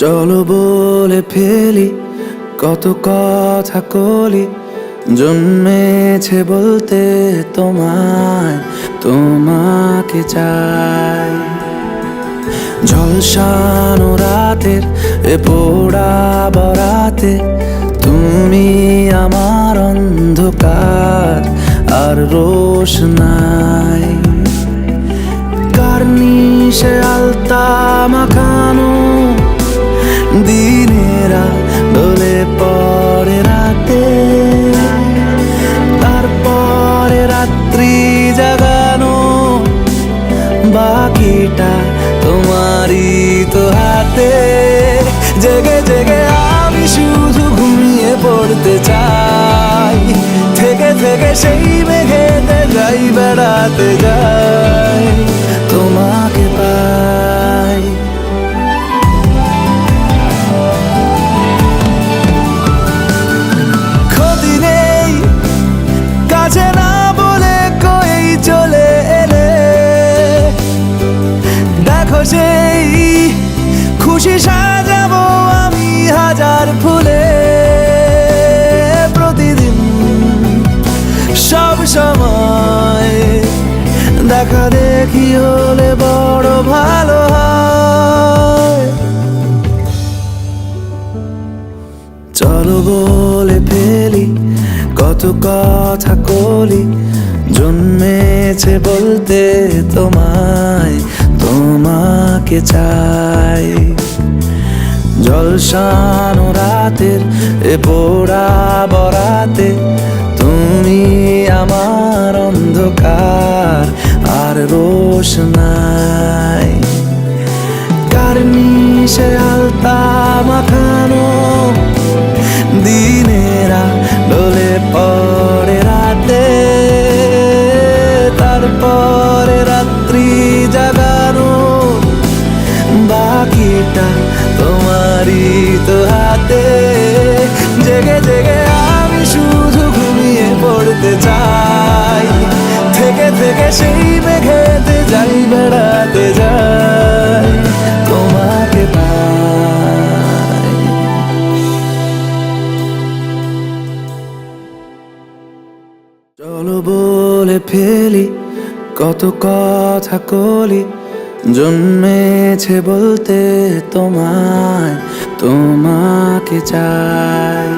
চলো বলে ফেলি কত কথা কলি, জন্মেছে বলতে তোমায়, তোমাকে চাই। ঝলসানো রাতের এ পোড়া বরাতে তুমি আমার অন্ধকার আর রোশনাই। কার্নিশে আলতা মাখানো দিনেরা ডলে পরে রাতে, তারপরে রাত্রি জাগানো বাকিটা তোমারই তো হাতে। জেগে জেগে আমি শুধু ঘুমিয়ে পড়তে চাই, থেকে থেকে সেই মেঘেতে যাই বেড়াতে যাই, তোমাকে পাই। ক্ষতি নেই কাছে না বলে কই চলে এলে, দেখো সেই খুশি সাজাবো আমি হাজার ফুলে। প্রতিদিন সব সময় দেখা দেখি হলে বড় ভালো হয়। চলো বলে ফেলি কত কথা কলি, জন্মেছে বলতে তোমায়, তোমাকে চাই। ঝলসানো রাতের এ পোড়া বরাতে তুমি আমার অন্ধকার আর রোশনাই। কার্নিশে আলতা মাখানো দিনেরা ডলে পরে রাতে, তারপরে রাত্রি জাগানো বাকিটা তোমারই তো হাতে। জেগে জেগে আমি শুধু ঘুমিয়ে পড়তে চাই, থেকে থেকে সেই মেঘেতে যাই বেড়াতে যাই, তোমাকে পাই। চলো বলে ফেলি কত কথা কলি, জন্মেছে বলতে তোমায়, তোমাকে চাই।